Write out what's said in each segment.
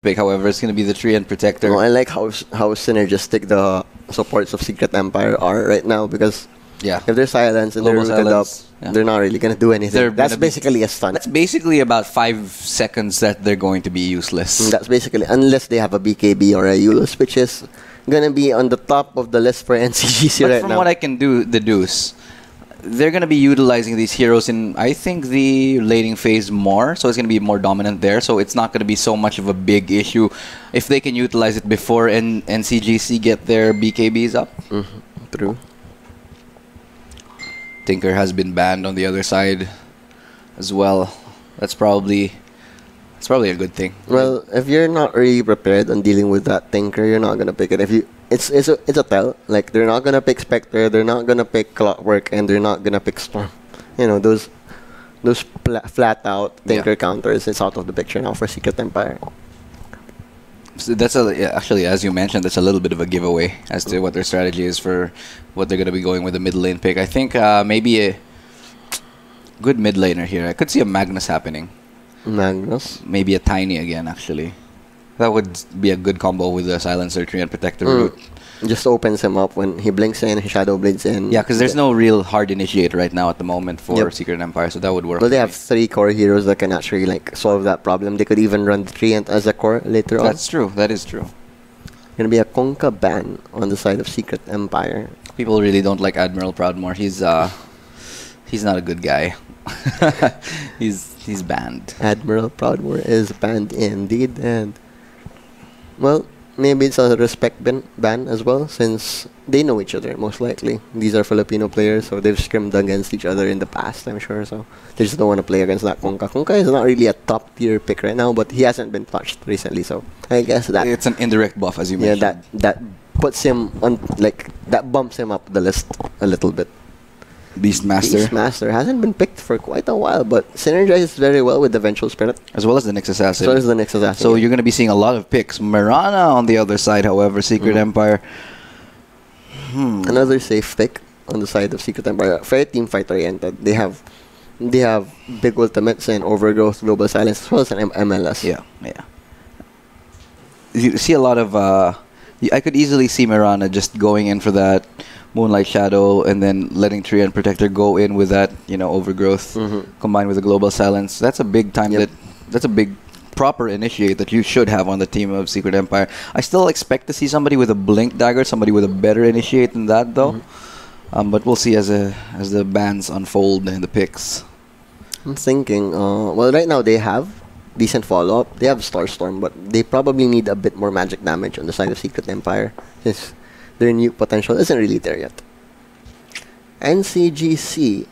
pick, however, is going to be the Treant Protector. No, I like how synergistic the supports of Secret Empire are right now, because if they're silenced and they're rooted up, they're not really going to do anything. That's basically a stun. That's basically about 5 seconds that they're going to be useless. That's basically, unless they have a BKB or a Eulus, which is going to be on the top of the list for NCGC but right from now. what I can deduce, they're going to be utilizing these heroes in, I think, the laning phase more. So it's going to be more dominant there. So it's not going to be so much of a big issue if they can utilize it before NCGC get their BKBs up. True. Tinker has been banned on the other side as well. That's probably a good thing. Well, if you're not really prepared on dealing with that Tinker, you're not going to pick it. It's a tell. Like, they're not gonna pick Spectre, they're not gonna pick Clockwork, and they're not gonna pick Storm. You know, those flat out Tinker counters. It's out of the picture now for Secret Empire. So that's actually, as you mentioned, that's a little bit of a giveaway as to what their strategy is for what they're gonna be going with the mid lane pick. I think maybe a good mid laner here. I could see a Magnus happening. Magnus? Maybe a Tiny again, actually. That would be a good combo with the Silencer, Treant Protector route. Just opens him up when he blinks in, he Shadow Blades in. Yeah, because there's no real hard initiator right now at the moment for Secret Empire, so that would work. But they have 3 core heroes that can actually like solve that problem. They could even run the Treant as a core later on. That's true. That is true. Gonna be a Conca ban on the side of Secret Empire. People really don't like Admiral Proudmoore. He's not a good guy. he's banned. Admiral Proudmoore is banned indeed, and well, maybe it's a respect ban as well, since they know each other, most likely. These are Filipino players, so they've scrimmed against each other in the past, I'm sure, so they just don't want to play against that Conca. Conca is not really a top-tier pick right now, but he hasn't been touched recently, so I guess that... It's an indirect buff, as you mentioned. Yeah, that puts him on, like, that bumps him up the list a little bit. Beastmaster. Beastmaster hasn't been picked for quite a while, but synergizes very well with the Vengeful Spirit. As well as the Nyx Assassin. So you're going to be seeing a lot of picks. Mirana on the other side, however, Secret Empire. Another safe pick on the side of Secret Empire. Very team fight oriented. They have big ultimates and Overgrowth, Global Silence, as well as an MLS. Yeah. You see a lot of... I could easily see Mirana just going in for that Moonlight Shadow and then letting Treant Protector go in with that, Overgrowth combined with the Global Silence. That's a big time that's a big proper initiate that you should have on the team of Secret Empire. I still expect to see somebody with a Blink Dagger, somebody with a better initiate than that though. But we'll see as the bans unfold in the picks. I'm thinking, well, right now they have decent follow-up. They have Starstorm, but they probably need a bit more magic damage on the side of Secret Empire, since their new potential isn't really there yet. NCGC,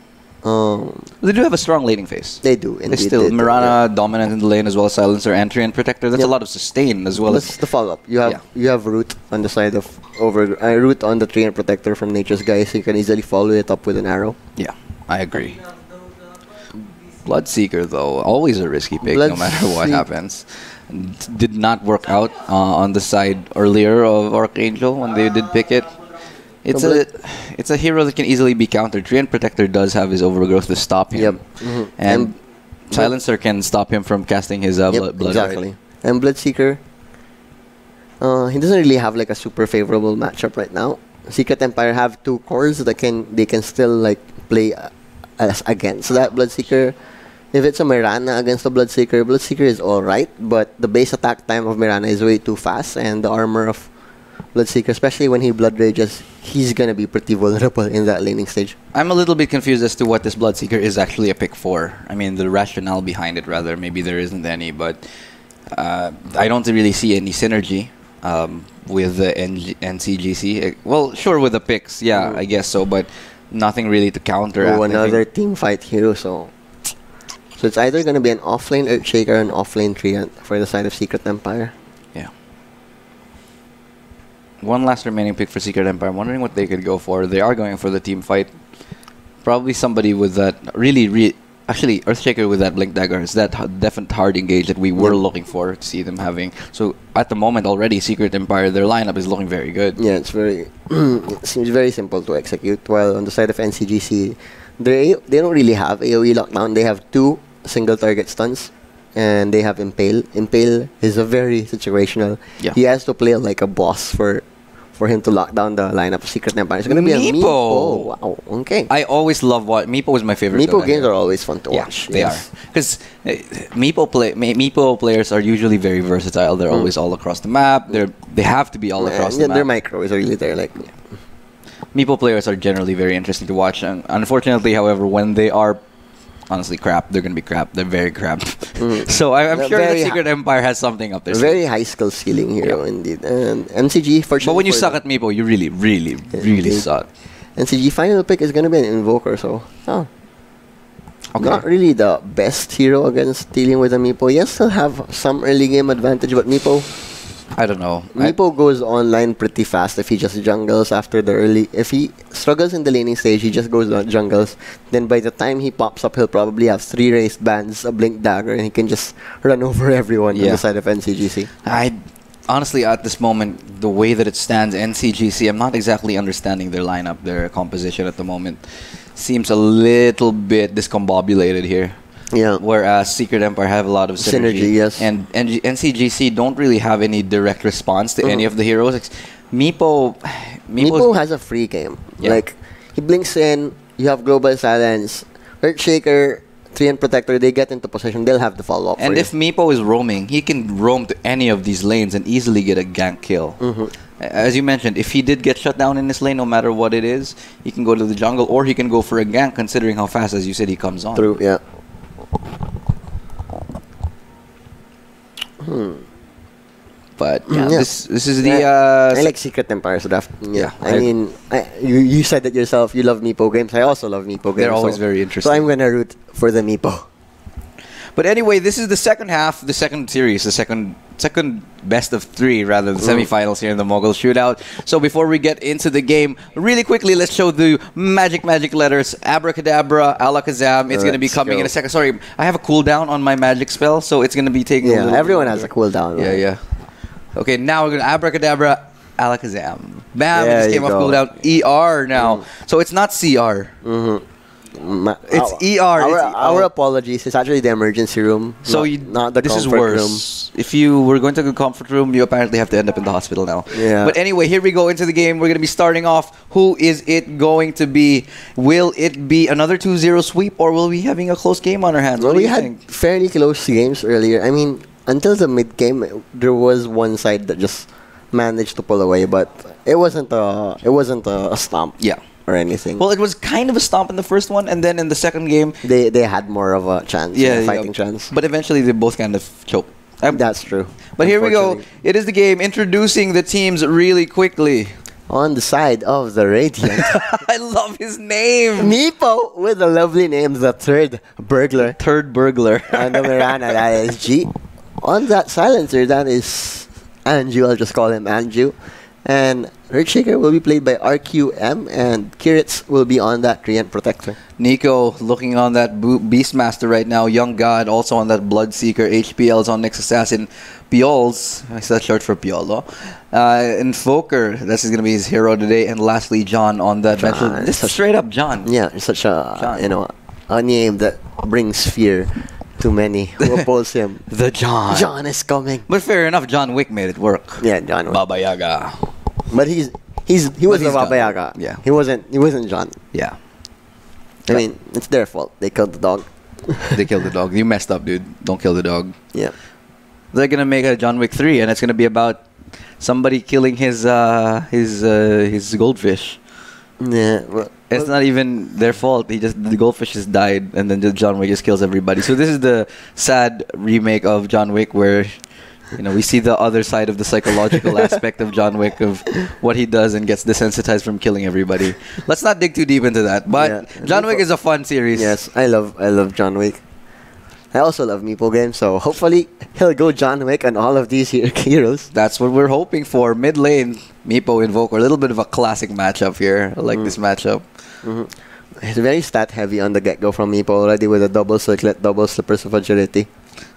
they do have a strong laning phase. They do, indeed. They still Mirana dominant in the lane as well as Silencer and Treant Protector. That's a lot of sustain as well. That's the follow-up. You have Root on the side of Root on the Treant Protector from Nature's Guy, so you can easily follow it up with an arrow. Yeah, I agree. Bloodseeker, though, always a risky pick no matter what happens. Did not work out on the side earlier of Archangel when they did pick it. It's a hero that can easily be countered. Treant Protector does have his Overgrowth to stop him. And Silencer can stop him from casting his Blood. Exactly. And Bloodseeker, he doesn't really have like a super favorable matchup right now. Secret Empire have 2 cores that they can still like play against that Bloodseeker. If it's a Mirana against the Bloodseeker is alright, but the base attack time of Mirana is way too fast, and the armor of Bloodseeker, especially when he Blood Rages, he's gonna be pretty vulnerable in that laning stage. I'm a little bit confused as to what this Bloodseeker is actually a pick for. I mean, the rationale behind it, rather. Maybe there isn't any, but I don't really see any synergy with the NCGC. Well, sure, with the picks, I guess so, but nothing really to counter. Another team fight hero, so it's either going to be an offlane Earthshaker or an offlane Treant for the side of Secret Empire. Yeah. One last remaining pick for Secret Empire. I'm wondering what they could go for. They are going for the team fight. Probably somebody with that actually, Earthshaker with that Blink Dagger is that definite hard engage that we were looking for to see them having. So at the moment already, Secret Empire, their lineup is looking very good. Yeah, it's very it seems very simple to execute. While on the side of NCGC, they don't really have AoE lockdown. They have 2 single target stuns, and they have Impale. Impale is a very situational. Yeah. He has to play like a boss for him to lock down the lineup of Secret Empire. It's going to be a Meepo. Meepo. Wow, okay. I always love what Meepo is my favorite. Meepo games are always fun to Yeah, watch. they are. Because Meepo players are usually very versatile. They're always all across the map. They have to be all across the map. Their micro is really there. Like, Meepo players are generally very interesting to watch. And unfortunately, however, when they are honestly crap, they're going to be crap. They're very crap. So I'm sure that Secret Empire has something up there. Very high skill ceiling hero indeed. And MCG, fortunately. But when you suck at Meepo, you really, really, really suck. NCG final pick is going to be an Invoker, so not really the best hero against dealing with a Meepo. Yes, still have some early game advantage, but Meepo, I don't know. Meepo goes online pretty fast if he just jungles after the early. If he struggles in the laning stage, he just goes jungles. Then by the time he pops up, he'll probably have 3 raised bands, a blink dagger, and he can just run over everyone on the side of NCGC. Honestly, at this moment, the way that it stands, NCGC, I'm not exactly understanding their lineup, their composition at the moment. Seems a little bit discombobulated here. Yeah. Whereas Secret Empire have a lot of synergy. Yes. And NCGC don't really have any direct response to any of the heroes. Meepo has a free game. Yeah. Like, he blinks in, you have Global Silence, Earthshaker, Treant Protector, they get into position, they'll have the follow-up. And if Meepo is roaming, he can roam to any of these lanes and easily get a gank kill. As you mentioned, if he did get shut down in this lane, no matter what it is, he can go to the jungle or he can go for a gank, considering how fast, as you said, he comes on. True, yeah. But yeah, this is the. I like Secret Empire's draft. Yeah, I mean, you said it yourself. You love Meepo games. I also love Meepo games. They're always very interesting. So I'm gonna root for the Meepo. But anyway, this is the second half, the second series, the second best of 3, rather, the semifinals here in the MOGUL Shootout. So before we get into the game, really quickly, let's show the magic letters. Abracadabra, Alakazam. It's going to be coming in a second. Sorry, I have a cooldown on my magic spell, so it's going to be taking a little everyone bit has a cooldown. Right? Yeah. Okay, now we're going to Abracadabra, Alakazam. Bam, it just came off cooldown. ER now. So it's not CR. It's ER. Our apologies. It's actually the emergency room. So not the this comfort is worse. If you were going to the comfort room, you apparently have to end up in the hospital now. Yeah. But anyway, here we go into the game. We're going to be starting off. Who is it going to be? Will it be another 2-0 sweep, or will we be having a close game on our hands? Well, what do you had think? fairly close games earlier. I mean, until the mid game, there was one side that just managed to pull away, but it wasn't a stomp. Yeah. Or anything. Well, it was kind of a stomp in the first one, and then in the second game, they had more of a chance, fighting chance. But eventually, they both kind of choked. That's true. But here we go. It is the game, introducing the teams really quickly. On the side of the Radiant. I love his name. Meepo with a lovely name, the third burglar. Third burglar. And the Mirana, that is G. On that silencer, that is Anju. I'll just call him Anju. And Earthshaker will be played by RQM, and Kiritz will be on that Treant Protector. Nico looking on that Beastmaster right now. Young God also on that Bloodseeker. HPL's on Next Assassin. Piols, is that short for Piolo? Invoker, this is going to be his hero today. And lastly, John on that bench. Just straight up John. Yeah, it's such a a name that brings fear to many who oppose him. The John. John is coming. But fair enough, John Wick made it work. Yeah, John Wick. Baba Yaga. But he was a Baba Yaga. Yeah. He wasn't John. Yeah. I mean, it's their fault. They killed the dog. They killed the dog. You messed up, dude. Don't kill the dog. Yeah. They're gonna make a John Wick 3, and it's gonna be about somebody killing his goldfish. Yeah. Well, it's not even their fault. The goldfish just died, and then John Wick just kills everybody. So this is the sad remake of John Wick, where we see the other side of the psychological aspect of John Wick, of what he does and gets desensitized from killing everybody. Let's not dig too deep into that. But John Wick is a fun series. Yes, I love John Wick. I also love Meepo games, so hopefully he'll go John Wick on all of these heroes. That's what we're hoping for. Mid lane, Meepo Invoker. A little bit of a classic matchup here. I like this matchup. It's very stat heavy on the get-go from Meepo already, with a double circlet, double slippers of agility.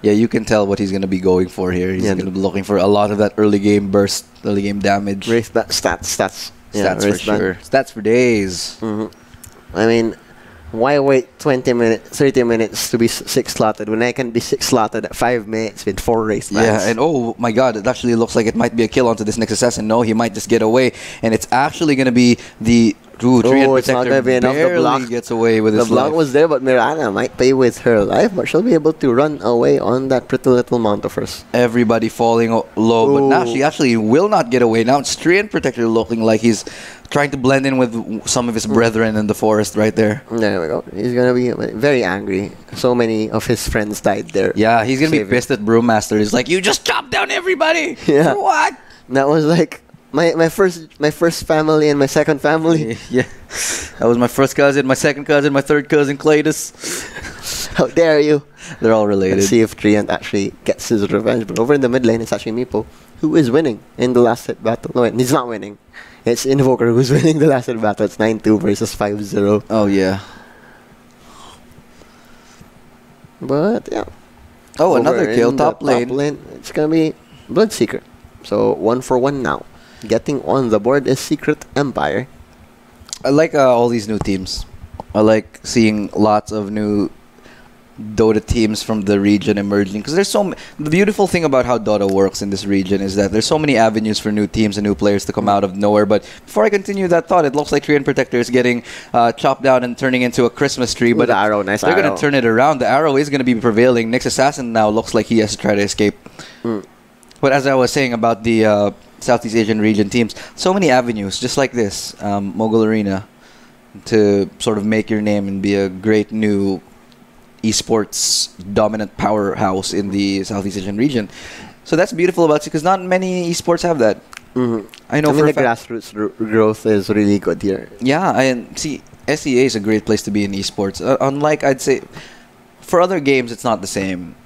Yeah, you can tell what he's going to be going for here. He's going to be looking for a lot of that early game burst, early game damage. Stats. Stats for sure. Stats for days. I mean, Why wait 20 minutes, 30 minutes to be 6 slotted when I can be 6 slotted at 5 minutes with 4 race bans? Yeah, and oh my god, it actually looks like it might be a kill onto this next assassin. No, he might just get away, and it's actually going to be the Treant it's not Protector gonna be enough. The barely block gets away with The his block life. was there, but Mirana might pay with her life, but she'll be able to run away on that pretty little mount of hers. Everybody falling low, but now she actually will not get away. Now it's Treant Protector looking like he's trying to blend in with some of his brethren in the forest right there. There we go. He's gonna be very angry. So many of his friends died there. Yeah, he's gonna be Saving. pissed at Brewmaster. He's like, you just chopped down everybody. Yeah. For what? That was like my first family and my second family. Yeah, that was my first cousin, my second cousin, my third cousin, Cletus. How dare you? They're all related. Let's see if Treant actually gets his revenge. But over in the mid lane, it's actually Meepo who is winning in the last hit battle. No, wait, he's not winning. It's Invoker who's winning the last hit battle. It's 9-2 versus 5-0. Oh yeah. But yeah. Oh, Over another kill in the top lane. It's gonna be Bloodseeker. So 1-for-1 now. Getting on the board is Secret Empire. I like all these new teams. I like seeing lots of new Dota teams from the region emerging, because there's the beautiful thing about how Dota works in this region is that there's so many avenues for new teams and new players to come out of nowhere. But before I continue that thought, it looks like Treant Protector is getting chopped down and turning into a Christmas tree. But the arrow, nice they're arrow. going to turn it around. The arrow is going to be prevailing. Next Assassin now looks like he has to try to escape. But as I was saying about the Southeast Asian region teams, so many avenues, just like this, Mogul Arena, to sort of make your name and be a great new esports dominant powerhouse in the Southeast Asian region. So that's beautiful about it, because not many esports have that. I know I mean, for the a fact. grassroots growth is really good here. Yeah, and see, SEA is a great place to be in esports. Unlike, I'd say, for other games, it's not the same.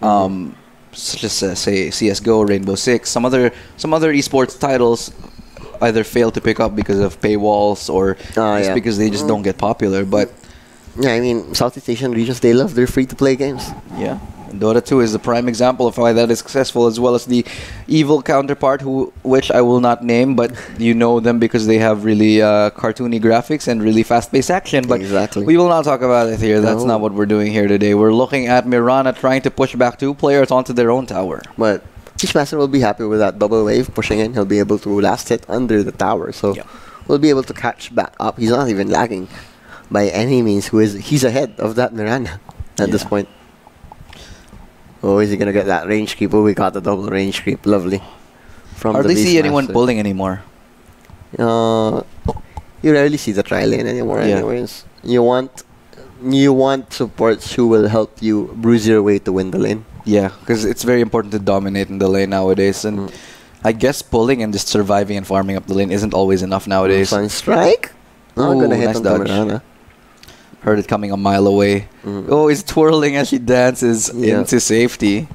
Such as say CS:GO, Rainbow Six, some other esports titles either fail to pick up because of paywalls or just because they just don't get popular. But yeah, I mean, Southeast Asian regions, they love their free-to-play games. yeah, Dota 2 is the prime example of why that is successful, as well as the evil counterpart, which I will not name, but you know them because they have really cartoony graphics and really fast-paced action. But Exactly. we will not talk about it here. That's No. not what we're doing here today. We're looking at Mirana trying to push back 2 players onto their own tower. But Beastmaster will be happy with that double wave pushing in. He'll be able to last hit under the tower, so Yeah. we'll be able to catch back up. He's not even lagging by any means. He's ahead of that Miranda at this Yeah. point. Oh, is he gonna get that range creep? Oh, we got the double range creep. Lovely. From Hardly the see anyone Beastmaster. pulling anymore. You rarely see the tri lane anymore. Yeah. Anyways, you want supports who will help you bruise your way to win the lane. Yeah, because it's very important to dominate in the lane nowadays, and I guess pulling and just surviving and farming up the lane isn't always enough nowadays. Sun strike. Not Ooh, gonna hit nice on the dodge. Mirana. Heard it coming a mile away. Oh, he's twirling as she dances Yeah. into safety.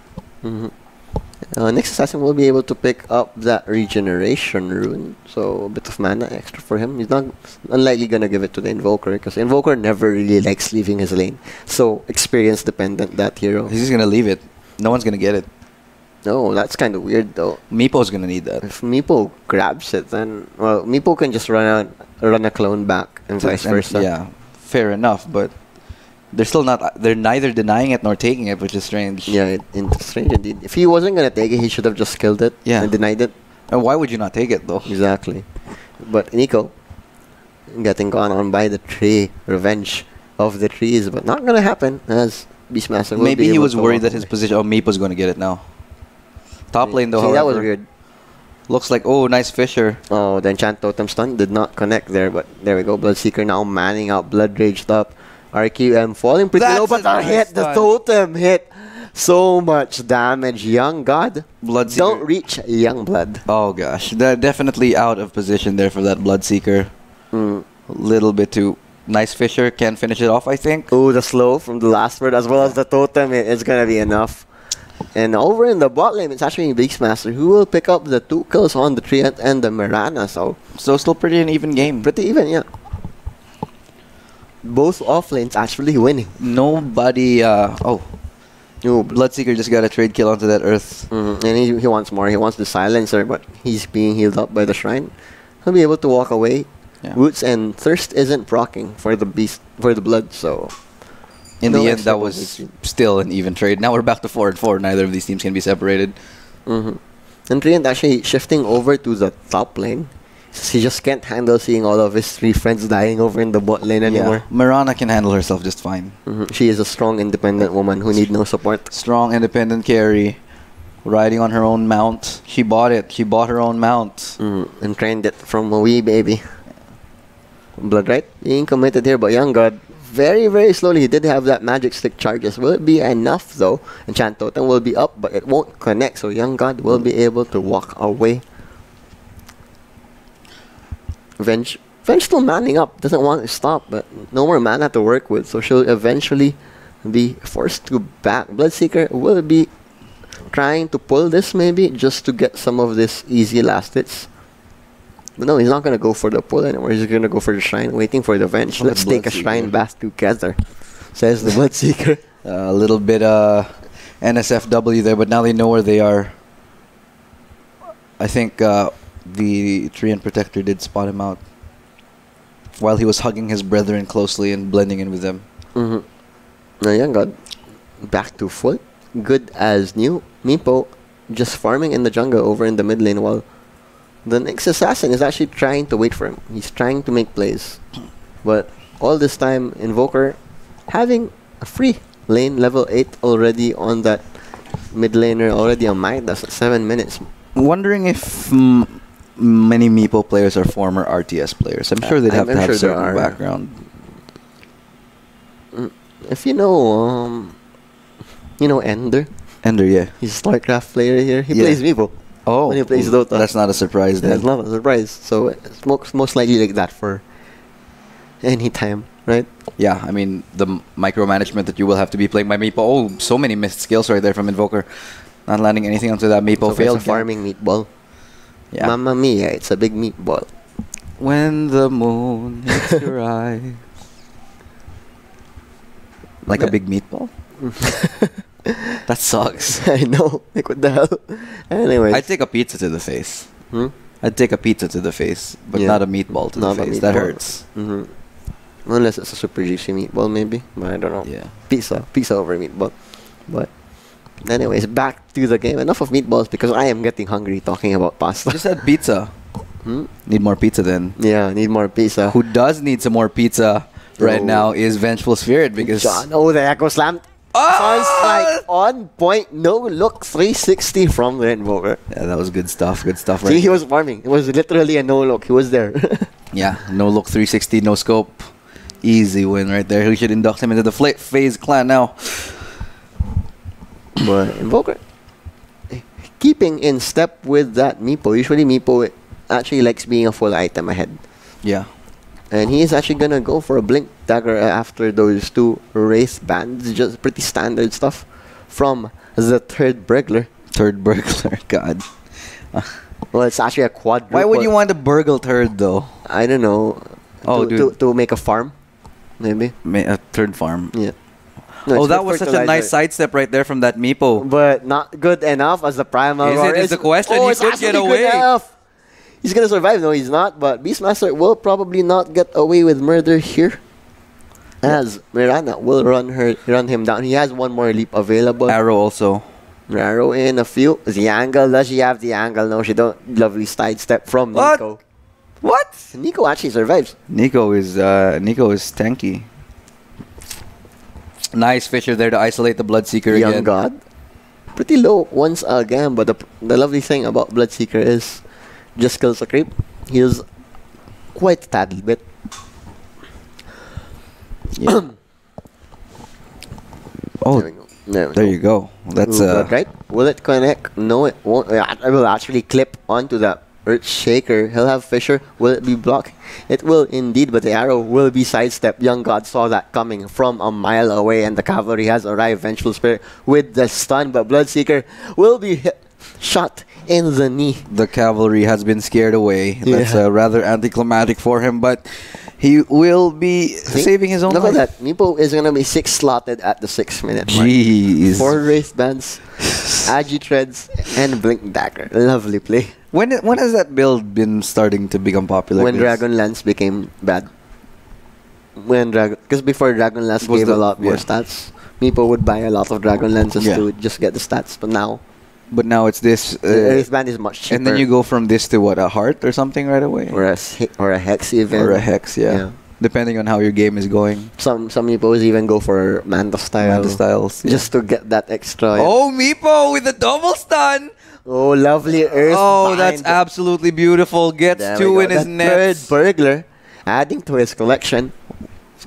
Next assassin will be able to pick up that regeneration rune, so a bit of mana extra for him. He's not unlikely gonna give it to the Invoker, because Invoker never really likes leaving his lane. So experience dependent, that hero. He's just gonna leave it. No one's gonna get it. No, that's kind of weird though. Meepo's gonna need that. If Meepo grabs it, then well, Meepo can just run a clone back and vice And, versa. yeah, fair enough, but they're still not. They're neither denying it nor taking it, which is strange. Yeah, it's strange indeed. If he wasn't gonna take it, he should have just killed it Yeah. and denied it. And why would you not take it though? Exactly. But Nico getting gone on by the tree, revenge of the trees, but not gonna happen as Beastmaster will Maybe be he able was to worried walk that his away. position. Oh, Meepo's gonna get it now. Top lane though, See, that was however, weird. looks like nice Fisher. Oh, the enchant totem stun did not connect there, but there we go. Bloodseeker now manning out Blood Rage top. RQM falling pretty That's low, but a the nice hit, the stun. totem hit. So much damage. Young God. Bloodseeker. Don't reach Young Blood. Oh gosh, they're definitely out of position there for that Bloodseeker. A little bit too. Nice Fisher can finish it off, I think. Oh, the slow from the last word as well as the totem. It's going to be enough. And over in the bot lane, it's actually Beastmaster who will pick up the 2 kills on the Treant and the Mirana. So Still pretty an even game. pretty even, yeah. Both off lanes actually winning. Nobody. Bloodseeker just got a trade kill onto that Earth. And he wants more. He wants the silencer, but he's being healed up by the shrine. He'll be able to walk away Yeah. Roots and Thirst isn't proccing for the beast for the blood, so In no the end, extra that was still an even trade. Now we're back to 4-4. Neither of these teams can be separated. And Triant actually shifting over to the top lane. He just can't handle seeing all of his 3 friends dying over in the bot lane anymore. Yeah. Mirana can handle herself just fine. She is a strong, independent woman who need no support. Strong, independent carry. Riding on her own mount. She bought it. She bought her own mount. And trained it from a wee baby. Blood right being committed here by Young God. Very, very slowly. He did have that magic stick charges. Will it be enough though? Enchant Totem will be up, but it won't connect. So Young God will be able to walk away. Venge still manning up. Doesn't want to stop, but no more mana to work with. So she'll eventually be forced to back. Bloodseeker will be trying to pull this maybe just to get some of this easy last hits. But no, he's not going to go for the pull anymore. He's going to go for the shrine, waiting for the Venge. Let's take a shrine bath together, says the Bloodseeker. A little bit NSFW there, but now they know where they are. I think the Treant Protector did spot him out while he was hugging his brethren closely and blending in with them. Now Young God back to full. Good as new. Meepo just farming in the jungle over in the mid lane while the next assassin is actually trying to wait for him. He's trying to make plays. But all this time, Invoker having a free lane, level 8 already on that mid laner, already on Midas at 7 minutes. Wondering if many Meepo players are former RTS players. I'm sure they'd have to have certain background. If you know Ender. Ender, yeah. He's a StarCraft player here. He plays Meepo. Oh, when he plays Dota. That's not a surprise then. That's not a surprise. So it's most likely like that for any time, right? Yeah, I mean, the micromanagement that you will have to be playing by Meepo. Oh, so many missed skills right there from Invoker. Not landing anything onto that Meepo. So Failed. It's a farming meatball. Yeah. Mamma mia, it's a big meatball. When the moon hits your eyes. Like a big meatball? That sucks. I know. Like, what the hell? Anyways. I'd take a pizza to the face. I'd take a pizza to the face, but not a meatball to the face. That hurts. Unless it's a super juicy meatball, maybe. But I don't know. Yeah. Pizza over meatball. But anyways, back to the game. Enough of meatballs because I am getting hungry talking about pasta. Just had pizza. Need more pizza then. Yeah, need more pizza. Who does need some more pizza right now is Vengeful Spirit because... John, the Echo Slam. Like on point, no look 360 from the Invoker. Yeah, that was good stuff. Good stuff, right? See, he was farming. It was literally a no look. He was there. Yeah, no look 360, no scope. Easy win right there. We should induct him into the FaZe clan now. But Invoker keeping in step with that Meepo. Usually Meepo actually likes being a full item ahead. Yeah. And he is actually gonna go for a Blink Dagger after those 2 Wraith bands. Just pretty standard stuff from the third Burglar. Third Burglar, God. Well, it's actually a quadruple. Why would you want to burgle third though? I don't know. To make a farm, maybe. A third farm. Yeah. No, that was such a nice sidestep right there from that Meepo. But not good enough as the Primal Roar. Is the question? He could get away. He's gonna survive. No, he's not. But Beastmaster will probably not get away with murder here, as Mirana will run him down. He has one more leap available. Arrow also. Arrow in a few. The angle. Does she have the angle? No, she don't. Lovely sidestep from Nico. What? Nico actually survives. Nico is tanky. Nice Fisher there to isolate the Bloodseeker again. Young God. Pretty low once again, but the lovely thing about Bloodseeker is just kills a creep. He's quite a tad bit. Yeah. Oh, there you go. That's right. Will it connect? No, it won't. I will actually clip onto the Earthshaker. He'll have Fisher. Will it be blocked? It will indeed, but the arrow will be sidestepped. Young God saw that coming from a mile away, and the cavalry has arrived. Vengeful Spirit with the stun, but Bloodseeker will be shot in the knee. The cavalry has been scared away. That's rather anticlimactic for him, but He will be saving his own Look life. at that. Meepo is gonna be 6 slotted at the 6-minute mark. Jeez. 4 wristbands, Agi Treads, and Blink Dagger. Lovely play. When has that build been starting to become popular? When Dragonlance became bad. Because before Dragonlance Was gave the- a lot more yeah. stats. Meepo would buy a lot of Dragonlances Yeah. to just get the stats. But now, But now it's this. the wristband is much cheaper. And then you go from this to what, a heart or something right away? or a Hex even. Or a hex, yeah. Depending on how your game is going. Some Meepos even go for Manta style. Manta styles. Yeah. Just to get that extra. Oh, Meepo with the double stun! Oh, lovely Earth. Oh, that's absolutely beautiful. Gets There we 2 go. in his The nets. third burglar, adding to his collection.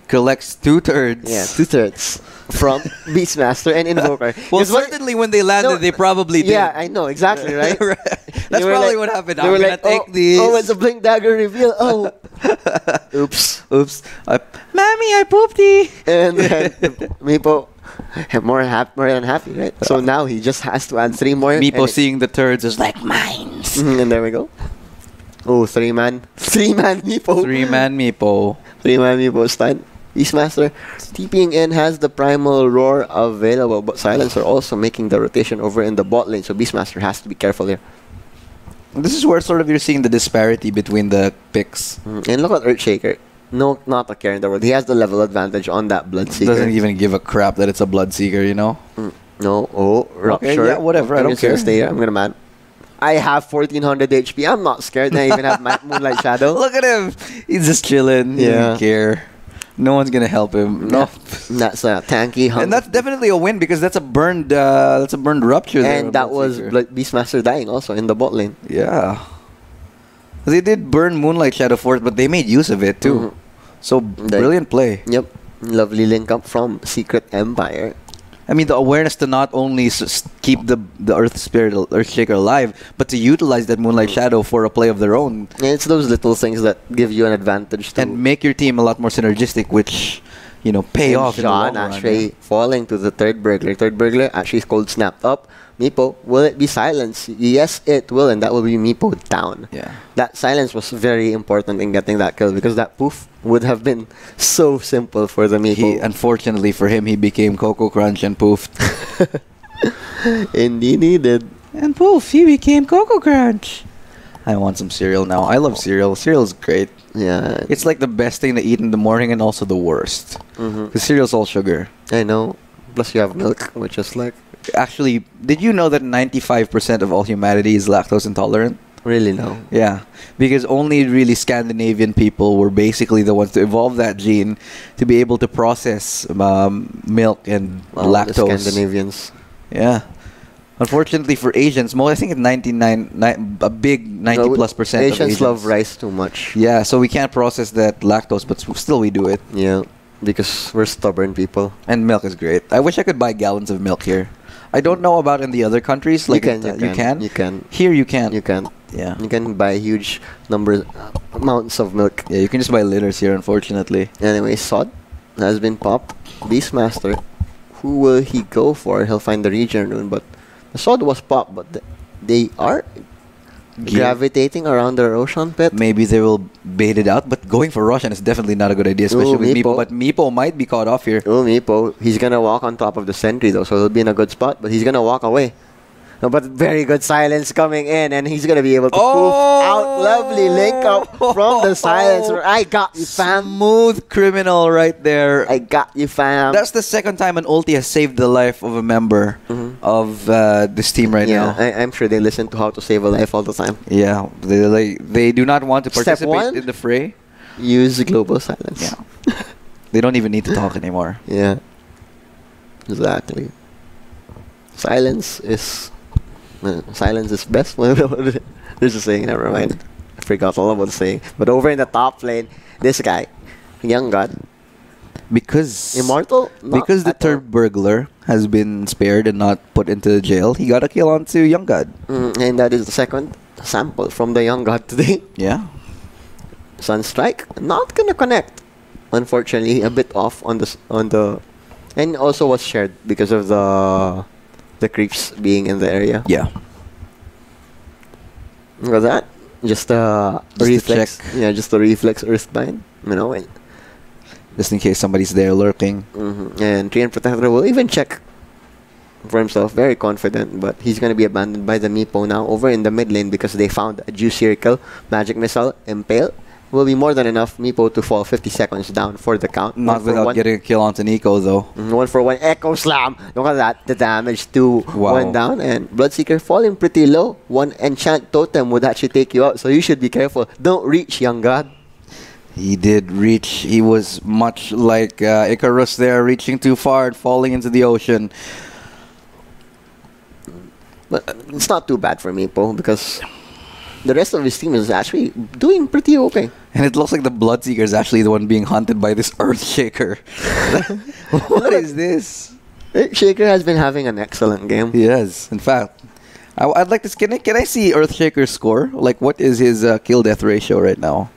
Collects 2/3. Yeah, 2/3 from Beastmaster and Invoker. Well, 'Cause what- certainly when they landed, No, they probably did. Yeah, I know exactly, right? That's They were probably like- what happened. they I'm were gonna like, take these. Oh, it's a Blink Dagger reveal. Oh, oops. Oops. Mommy, I pooped. And then Meepo, more than happy, right? So now he just has to add 3 more. Meepo and seeing the turds is like, mines. and there we go. Oh, 3-man Meepo. 3-man Meepo. 3-man Meepo stun. Beastmaster TPing in has the primal roar available, but Silencer also making the rotation over in the bot lane, so Beastmaster has to be careful here. This is where sort of you're seeing the disparity between the picks. And look at Earthshaker. No, not a care in the world. He has the level advantage on that Bloodseeker. Doesn't even give a crap that it's a Bloodseeker, you know? No. Oh, Rupture. yeah, whatever, I I'm don't just gonna care. stay here. I'm gonna man. I have 1400 HP. I'm not scared. I even have Moonlight Shadow. Look at him. He's just chilling. He Yeah. doesn't care. No one's gonna help him. No. That's a tanky And that's definitely a win because that's a burned rupture there. And that was Beastmaster dying also in the bot lane. Yeah. They did burn Moonlight Shadow Force, but they made use of it too. So brilliant play. Yep. Lovely link up from Secret Empire. I mean, the awareness to not only keep the Earth Spirit, Earthshaker alive, but to utilize that Moonlight Shadow for a play of their own. And it's those little things that give you an advantage too. And make your team a lot more synergistic, which, you know, pay off in the long Sean run. actually falling to the third burglar. Third burglar actually cold snapped up. Meepo, will it be silence? Yes, it will, and that will be Meepo down. Yeah. That silence was very important in getting that kill because that poof would have been so simple for the Meepo. Unfortunately for him, he became Coco Crunch and poofed. Indeed, he did. And poof, he became Coco Crunch. I want some cereal now. I love cereal. Cereal's great. Yeah. It's like the best thing to eat in the morning and also the worst. Because cereal's all sugar. I know. Plus you have milk, which is like... Actually, did you know that 95% of all humanity is lactose intolerant? Really no. Yeah, because only really Scandinavian people were basically the ones to evolve that gene to be able to process milk and The lactose. Scandinavians. Yeah. Unfortunately for Asians, I think it's a big 90+% of Asians Asians love rice too much. Yeah, so we can't process that lactose, but still we do it. Yeah, because we're stubborn people. And milk is great. I wish I could buy gallons of milk here. I don't know about in the other countries. Like you can. Here you can. You can. Yeah. You can buy huge amounts of milk. Yeah, you can just buy liters here, unfortunately. Anyway, Sod has been popped. Beastmaster, who will he go for? He'll find the region rune, but the Sod was popped, but they are gravitating around the Roshan pit. Maybe they will bait it out, but going for Roshan is definitely not a good idea, especially with Meepo. Meepo. But Meepo might be caught off here. Oh, Meepo, he's gonna walk on top of the sentry though, so he'll be in a good spot, but he's gonna walk away. No, but very good silence coming in, and he's gonna be able to poof out. Lovely link up from the silencer. I got you, fam. Smooth criminal right there. I got you, fam. That's the second time an ulti has saved the life of a member of this team right now. I'm sure they listen to how to save a life all the time. Yeah, they do not want to Step participate one? in the fray. Use global silence. Yeah, they don't even need to talk anymore. Yeah, exactly. Silence is best. There's a saying. Never mind. I forgot all about the saying. But over in the top lane, this guy, Young God, Because Immortal. Not because the at all. third burglar has been spared and not put into jail, he got a kill onto Young God. And that is the second sample from the Young God today. Yeah. Sunstrike not gonna connect. Unfortunately, a bit off on the, and also was shared because of the creeps being in the area. Yeah. Look at that. just a reflex. Yeah, just a reflex Earthbind. You know, and just in case somebody's there lurking. And Treant Protector will even check for himself, very confident, but he's going to be abandoned by the Meepo now over in the mid lane because they found a juicier kill. Magic Missile, Impale will be more than enough Meepo to fall 50 seconds down for the count. Not without getting a kill onto Nico, though. 1-for-1 Echo Slam. Look at that. The damage to one down. And Bloodseeker falling pretty low. One Enchant Totem would actually take you out, so you should be careful. Don't reach, young god. He did reach. He was much like Icarus there, reaching too far and falling into the ocean. But it's not too bad for Meepo because the rest of his team is actually doing pretty okay. And it looks like the Bloodseeker is actually the one being hunted by this Earthshaker. What is this? Earthshaker has been having an excellent game. He has. In fact, I'd like to... Can I see Earthshaker's score? Like, what is his kill-death ratio right now?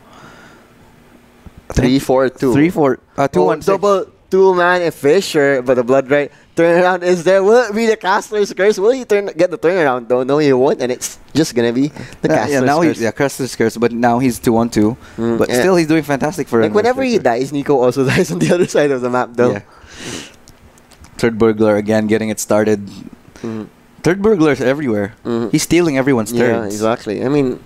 3-4-2. 3-4... 2-1-6. Double two-man Fisher, but the Blood Right turnaround is there. Will it be the Caster's Curse? Will he get the turnaround though? No, he won't, and it's just gonna be the Caster's Curse. Caster's Curse, but now he's 2-1-2. But still, he's doing fantastic for him. Like whenever he dies, Nico also dies on the other side of the map though. Yeah. Third Burglar again getting it started. Third Burglar's everywhere. He's stealing everyone's turns. Yeah, exactly. I mean,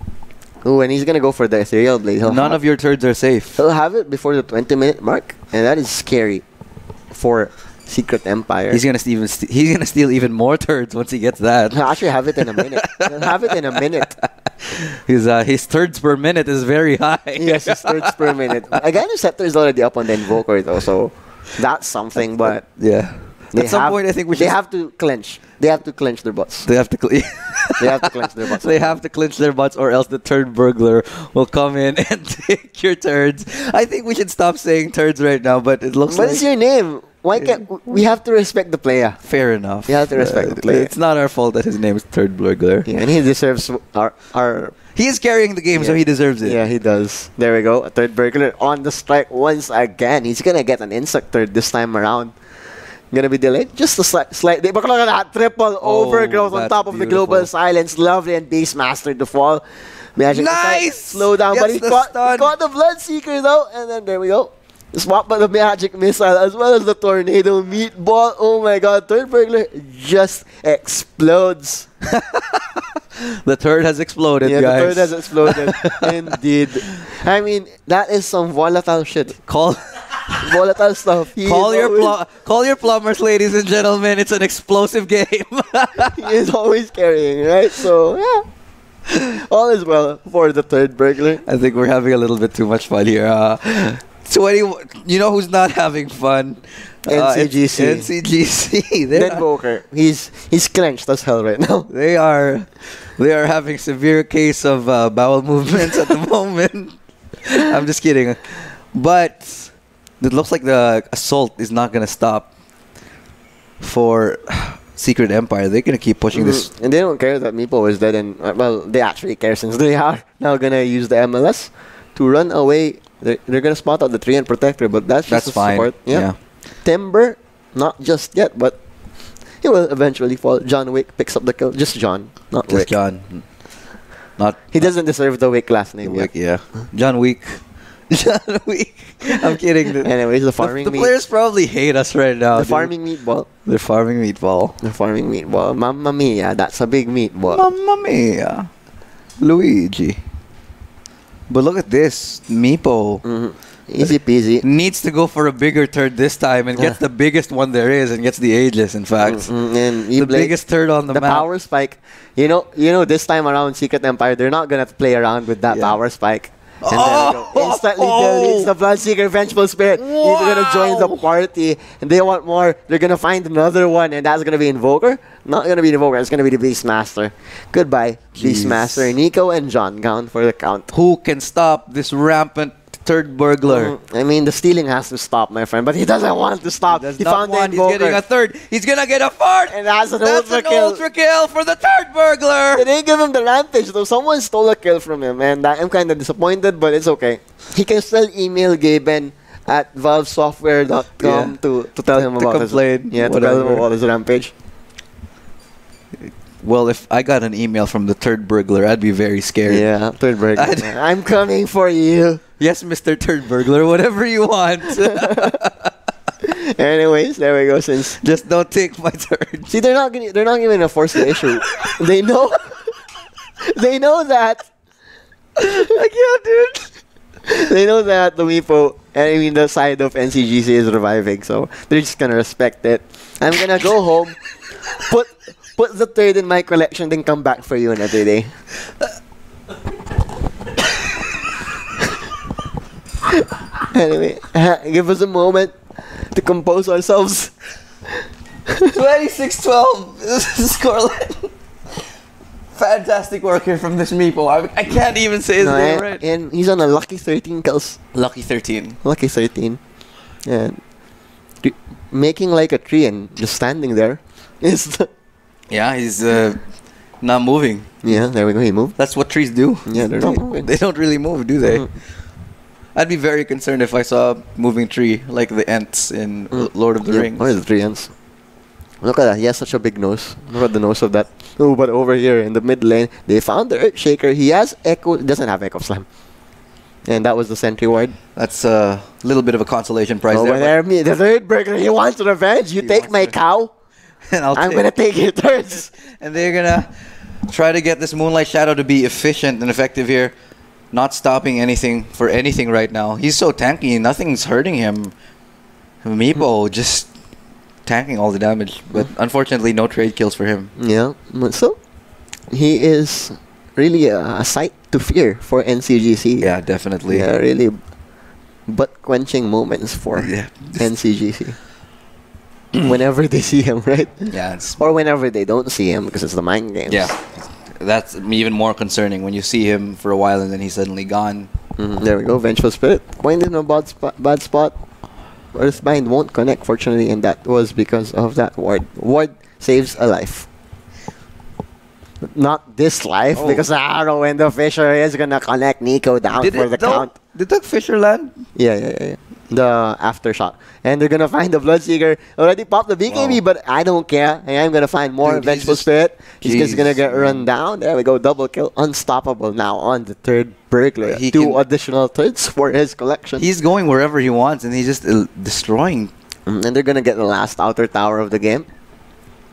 and he's gonna go for the Ethereal Blade. None of your turds are safe. He'll have it before the 20-minute mark, and that is scary for Secret Empire. He's gonna steal even more turds once he gets that. He'll actually have it in a minute. He'll have it in a minute. His turds per minute is very high. Yes, his turds per minute. Again, his scepter is already up on the Invoker though, so that's something. But yeah, at some point I think we should. They have to clench. They have to clench their butts. They have to. They have to clench their butts. They have to clench their butts, or else the Third Burglar will come in and take your turds. I think we should stop saying turds right now, but it looks like... What is your name? Why can't... We have to respect the player. Fair enough. We have to respect the player. It's not our fault that his name is Third Burglar. Yeah, and he deserves our... He is carrying the game, so he deserves it. Yeah, he does. There we go. A Third Burglar on the strike once again. He's gonna get an insect third this time around. Gonna be delayed just a slight but look at that triple overgrowth on top of the global silence. Lovely, and Beastmaster to fall. Magic nice! Slow down, but he caught the Bloodseeker though, and then there we go. Swap by the Magic Missile as well as the Tornado Meatball. Oh my god, Third Burglar just explodes. The turd has exploded, guys. The turd has exploded. Indeed. I mean, that is some volatile shit. Volatile stuff. Call your plumbers, ladies and gentlemen. It's an explosive game. He is always carrying, right? So, yeah. All is well for the Third Burglar. I think we're having a little bit too much fun here. You know who's not having fun? NCGC. NCGC. Invoker. He's clenched as hell right now. They are having severe case of bowel movements at the moment. I'm just kidding. But it looks like the assault is not going to stop for Secret Empire. They're going to keep pushing this. And they don't care that Meepo is dead. And well, they actually care since they are now going to use the MLS to run away. They're going to spot out the Treant Protector, but that's fine. Support. Yeah. Timber, not just yet, but he will eventually fall. John Wick picks up the kill. Just John, not just Wick. John. He doesn't deserve the Wick last name. Wick, yeah. John Wick. John Wick. I'm kidding. Anyways, the farming the players probably hate us right now. The farming meatball. They're farming meatball. The farming meatball. Mamma mia, that's a big meatball. Mamma mia. Luigi. But look at this. Meepo. Easy peasy. Needs to go for a bigger turd this time and gets the biggest one there is and gets the Ageless, in fact. And the biggest turd on the map. The power spike. You know, this time around Secret Empire, they're not going to play around with that power spike. And there we go. Instantly deletes the Bloodseeker Vengeful Spirit. He's going to join the party. And they want more. They're going to find another one. And that's going to be Invoker. Not going to be Invoker. It's going to be the Beastmaster. Goodbye, Beastmaster. Nico and John count for the count. Who can stop this rampant Third Burglar? I mean, the stealing has to stop, my friend. But he doesn't want to stop. He found the Invoker. He's getting a third. He's going to get a fourth. And that's an ultra kill for the Third Burglar. They didn't give him the Rampage, though. Someone stole a kill from him. And I'm kind of disappointed, but it's okay. He can still email Gaben at valvesoftware.com to tell him about complain. To tell him about his Rampage. Well, if I got an email from the third burglar, I'd be very scared. Yeah, third burglar. I'm coming for you. Yes, Mr. Third Burglar, whatever you want. Anyways, there we go. Since Just don't take my turn. see, they're not going to force the issue. They know. They know that. I can't, dude. They know that the Meepo, I mean the side of NCGC is reviving, so they're just gonna respect it. I'm gonna go home, put the third in my collection, then come back for you another day. Anyway, give us a moment to compose ourselves. 26-12 scoreline. Fantastic work here from this Meepo. I can't even say his name right. And he's on a lucky 13 kills. Lucky 13. Lucky 13. And making like a tree and just standing there is the... Yeah, he's not moving. Yeah, there we go. He moved. That's what trees do. Yeah, they're not moving. They don't really move, do they? I'd be very concerned if I saw a moving tree like the Ents in Lord of the Rings. Where are the three ends? Look at that. He has such a big nose. Look at the nose of that. Oh, but over here in the mid lane, they found the Earthshaker. He has Echo. Doesn't have Echo Slam. And that was the sentry ward. That's a little bit of a consolation prize there. The third burglar, he wants revenge. You take my cow, and I'm going to take your thirds. And they're going to try to get this Moonlight Shadow to be efficient and effective here. Not stopping anything for anything right now. He's so tanky. Nothing's hurting him. Meepo just tanking all the damage. But unfortunately, no trade kills for him. Yeah. So, he is really a sight to fear for NCGC. Yeah, definitely. Yeah, really butt-quenching moments for NCGC. Whenever they see him, right? Yeah. Or whenever they don't see him because it's the mind games. Yeah. That's even more concerning when you see him for a while and then he's suddenly gone. There we go. Vengeful Spirit. Coined in a bad spot. Earthbind won't connect, fortunately, and that was because of that ward. Ward saves a life. Not this life, because I don't know when the Fisher is going to connect Nico down for the count. Did the Fisher land? Yeah. The aftershock. And they're going to find the Bloodseeker. Already popped the BKB, but I don't care. And I'm going to find more Vengeful Spirit. He's just going to get run down. There we go. Double kill. Unstoppable now on the third burglar. Two additional thirds for his collection. He's going wherever he wants, and he's just destroying. And they're going to get the last outer tower of the game.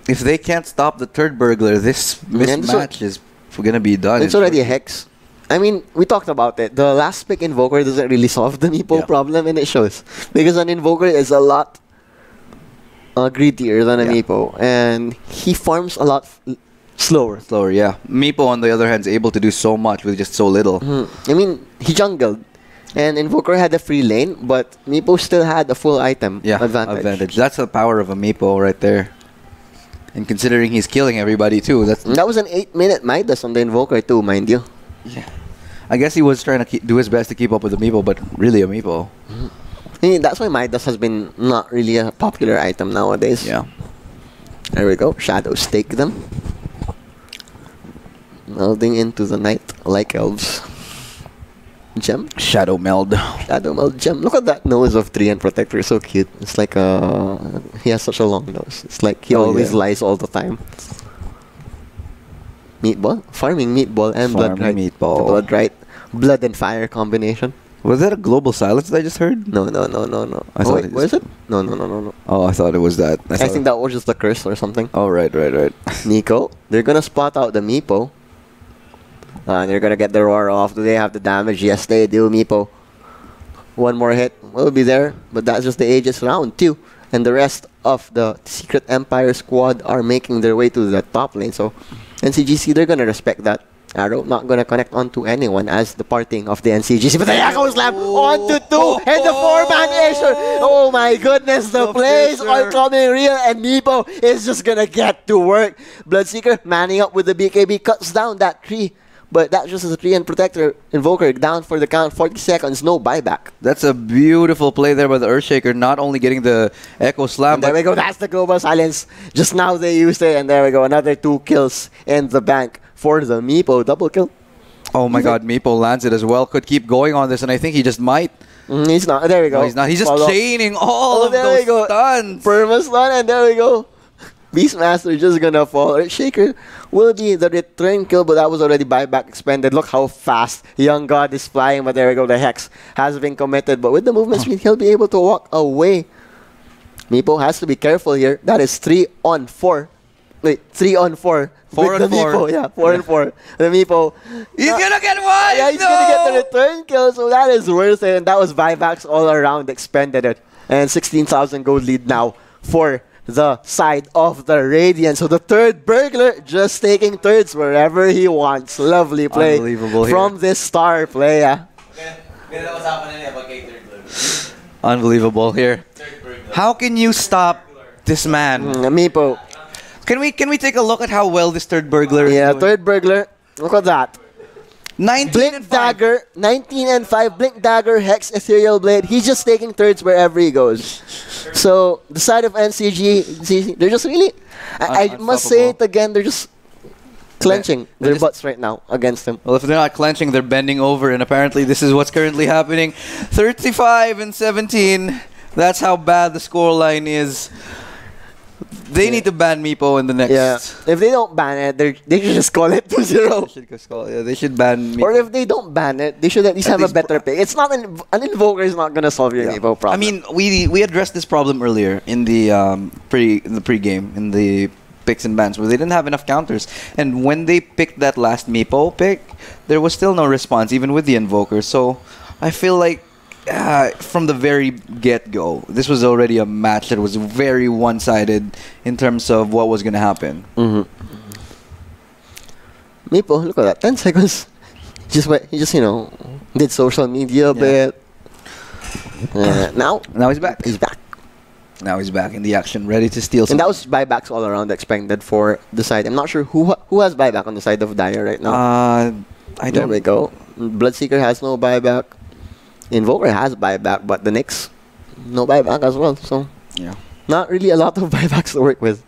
If they can't stop the third burglar, this mismatch is going to be done. It's already a Hex. I mean, we talked about it. The last pick Invoker doesn't really solve the Meepo problem, and it shows. Because an Invoker is a lot greedier than a Meepo. And he farms a lot slower. Slower, yeah. Meepo, on the other hand, is able to do so much with just so little. I mean, he jungled. And Invoker had a free lane, but Meepo still had a full item advantage. That's the power of a Meepo right there. And considering he's killing everybody too. That was an 8-minute Midas on the Invoker too, mind you. Yeah. I guess he was trying to do his best to keep up with the Meepo, but really a Meepo. I mean, that's why Midas has been not really a popular item nowadays. Yeah. There we go. Shadows take them. Melding into the night like elves. Gem? Shadow meld. Shadow meld gem. Look at that nose of Treant Protector. So cute. It's like he has such a long nose. It's like he always lies all the time. Meatball? Farming meatball and blood right. Meatball. Blood right. Blood and fire combination. Was that a global silence that I just heard? No. Wait, where is it? No. Oh, I thought it was that. I think that was just the curse or something. Oh, right. Nico. They're gonna spot out the Meepo. And they're gonna get the roar off. Do they have the damage? Yes, they do, Meepo. One more hit will be there, but that's just the Aegis round 2. And the rest of the Secret Empire squad are making their way to the top lane. So, NCGC, they're gonna respect that. Arrow not gonna connect onto anyone as the parting of the NCGC. But the Echo Slam onto 2 and the 4-man Asher. Oh my goodness, the plays are coming real, and Meepo is just gonna get to work. Bloodseeker manning up with the BKB, cuts down that tree. But that's just a Treant Protector Invoker down for the count. 40 seconds, no buyback. That's a beautiful play there by the Earthshaker, not only getting the Echo Slam. And there we go, that's the Global Silence. Just now they used it, and there we go, another 2 kills in the bank for the Meepo. Double kill. Oh my god, Meepo lands it as well. Could keep going on this, and I think he just might. He's not. There we go. No, he's not. He's just chaining all of those stuns. Perma stun, and there we go. Beastmaster just gonna fall. Shaker will be the return kill, but that was already buyback expended. Look how fast Young God is flying, but there we go. The Hex has been committed, but with the movement speed, he'll be able to walk away. Meepo has to be careful here. That is 3 on 4. Wait, 3 on 4. 4 with on the 4. Meepo, yeah, 4 and 4. The Meepo. He's gonna get one! Yeah, he's gonna get the return kill, so that is worth it. And that was buybacks all around, expended it. And 16,000 gold lead now for the side of the Radiant. So the third burglar just taking thirds wherever he wants. Lovely play from this star player. Unbelievable here. How can you stop this man? Meepo. Can we take a look at how well this third burglar is doing? Third burglar. Look at that. 19 Blink and 5. Dagger, 19 and 5. Blink Dagger, Hex, Ethereal Blade. He's just taking thirds wherever he goes. So the side of NCGC, they're just really, I must say it again, they're just clenching their butts right now against him. Well, if they're not clenching, they're bending over, and apparently this is what's currently happening. 35 and 17. That's how bad the scoreline is. They need to ban Meepo in the next. Yeah. If they don't ban it, they should just call it 2-0. They should ban Meepo. Or if they don't ban it, they should at least have a better pick. It's not an invoker is not gonna solve your Meepo problem. I mean, we addressed this problem earlier in the pre-game in the picks and bans where they didn't have enough counters, and when they picked that last Meepo pick, there was still no response even with the invoker. So I feel like from the very get-go, this was already a match that was very one-sided in terms of what was going to happen. Meepo, look at that, 10 seconds. He just did social media a bit. Now he's back. He's back. Now he's back in the action, ready to steal. And that was buybacks all around expected for the side. I'm not sure who has buyback on the side of Dyer right now. I don't. There we go. Bloodseeker has no buyback. Invoker has buyback, but the Nyx, no buyback as well. So, not really a lot of buybacks to work with.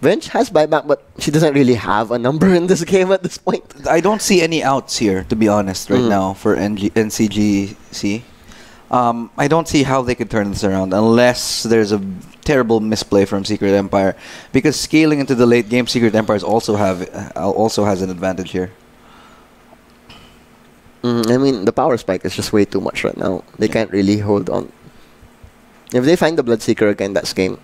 Venge has buyback, but she doesn't really have a number in this game at this point. I don't see any outs here, to be honest, right now for NCGC. I don't see how they could turn this around unless there's a terrible misplay from Secret Empire, because scaling into the late game, Secret Empire also has an advantage here. I mean, the power spike is just way too much right now. They can't really hold on. If they find the Bloodseeker again, that's game.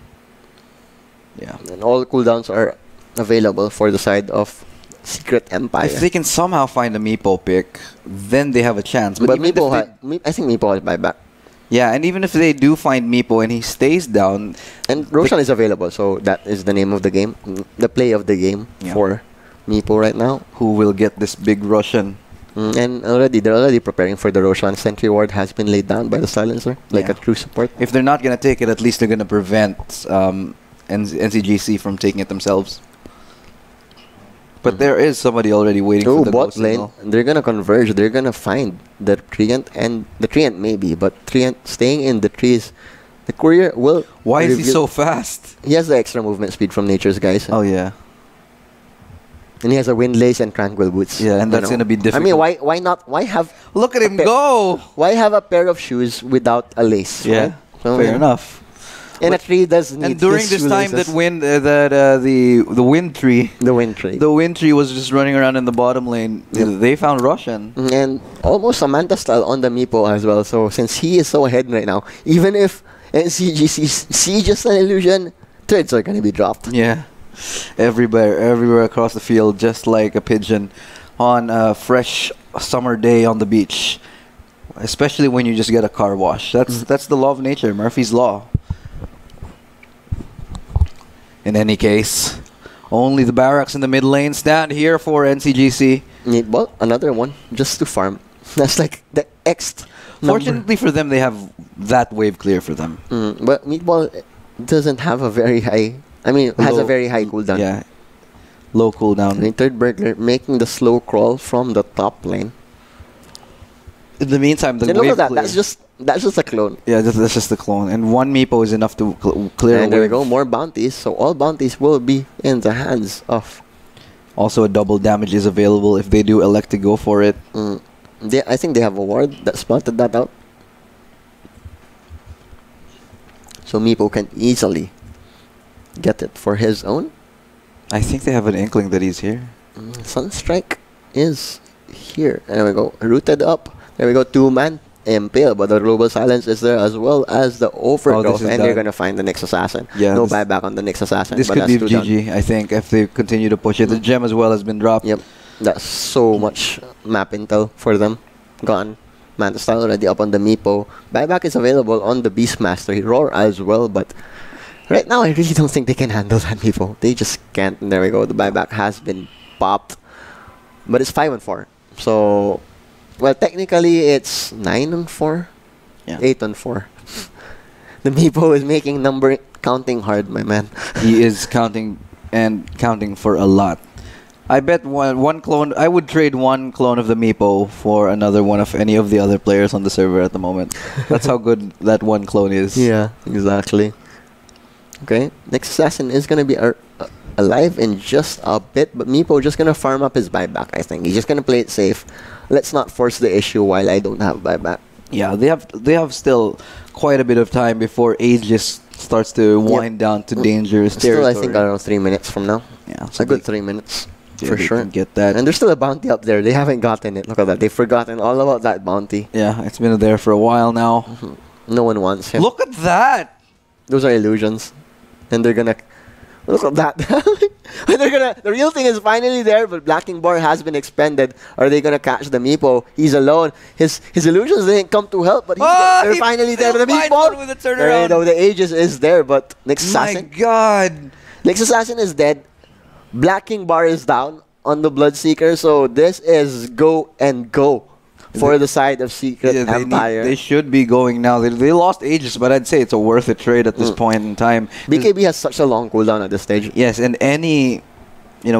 Yeah. And all cooldowns are available for the side of Secret Empire. If they can somehow find a Meepo pick, then they have a chance. But Meepo I think Meepo has buyback. Yeah, and even if they do find Meepo and he stays down... And Roshan is available, so that is the name of the game. The play of the game for Meepo right now. Who will get this big Roshan? And they're already preparing for the Roshan. Sentry ward has been laid down by the Silencer, like a true support. If they're not going to take it, at least they're going to prevent NCGC from taking it themselves. But there is somebody already waiting for the bot lane. They're going to converge. They're going to find the Treant, and the Treant maybe, but Treant staying in the trees. The courier will... Why is he so fast? He has the extra movement speed from Nature's guys. Oh, yeah. And he has a Windlace and Tranquil Boots. Yeah, and that's going to be difficult. I mean, why not? Why have... Look at him go! Why have a pair of shoes without a lace? Yeah, right? So, fair enough. And a tree does need... And during this time, the wind tree... The wind tree. The wind tree was just running around in the bottom lane. They found Roshan. And almost Samantha style on the Meepo as well. So since he is so ahead right now, even if NCGC see just an illusion, thirds are going to be dropped. Yeah. Everywhere across the field, just like a pigeon on a fresh summer day on the beach. Especially when you just get a car wash. That's the law of nature, Murphy's Law. In any case, only the barracks in the mid lane stand here for NCGC. Meatball, another one, just to farm. That's like the X number. Fortunately for them, they have that wave clear for them. But Meatball doesn't have a very high... I mean, has a very high cooldown. Yeah. Low cooldown. I mean, third burglar making the slow crawl from the top lane. In the meantime, the and wave look at that. clear. That's just a clone. Yeah, that's just a clone. And one Meepo is enough to clear And a there we wave. go, more bounties. So all bounties will be in the hands of... Also, a double damage is available if they do elect to go for it. I think they have a ward that spotted that out. So Meepo can easily get it for his own. I think they have an inkling that he's here. Sunstrike is here. There we go. Rooted up. There we go. 2-man impale, but the global silence is there as well as the overgrowth, and they're gonna find the next assassin. Yeah, no buyback on the next assassin. This but could be GG, I think, if they continue to push it. The gem as well has been dropped. Yep, that's so much map intel for them. Gone. Manta style already up on the Meepo. Buyback is available on the Beastmaster Roar as well, but right now I really don't think they can handle that Meepo. They just can't. And there we go. The buyback has been popped, but it's 5-4. So, well, technically it's 9-4, yeah. 8-4. The Meepo is making number counting hard, my man. He is counting and counting for a lot. I bet one clone. I would trade one clone of the Meepo for another one of any of the other players on the server at the moment. That's how good that one clone is. Yeah, exactly. Okay, next assassin is gonna be alive in just a bit, but Meepo just gonna farm up his buyback. I think he's just gonna play it safe. Let's not force the issue while I don't have buyback. Yeah, they have still quite a bit of time before Aegis starts to wind down to dangerous territory. Still, I think around 3 minutes from now. Yeah, so a good 3 minutes. Yeah, for sure. Get that. And there's still a bounty up there. They haven't gotten it. Look at that. They've forgotten all about that bounty. Yeah, it's been there for a while now. No one wants him. Look at that! Those are illusions. And they're gonna... Look at that. The real thing is finally there, but Blacking Bar has been expended. Are they gonna catch the Meepo? He's alone. His illusions didn't come to help, but they're finally there. But the Meepo... With a turnaround. The Aegis is there, but next assassin... My God! Next assassin is dead. Blacking Bar is down on the Bloodseeker, so this is go and go for the side of Secret Empire. They should be going now. They lost Aegis, but I'd say it's a worth it trade at this point in time. BKB has such a long cooldown at this stage. Yes, and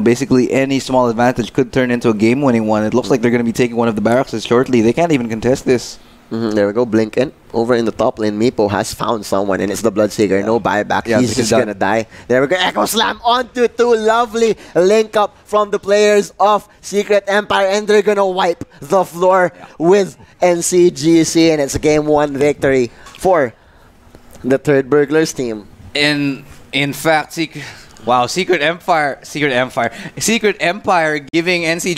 basically any small advantage could turn into a game-winning one. It looks like they're going to be taking one of the barracks shortly. They can't even contest this. There we go, blink in. Over in the top lane, Meepo has found someone, and it's the Bloodseeker. No buyback. Yeah, he's just gonna die. There we go, Echo Slam onto 2. Lovely link up from the players of Secret Empire, and they're gonna wipe the floor with NCGC, and it's a game 1 victory for the Third Burglars team. In fact, Secret Empire giving NCGC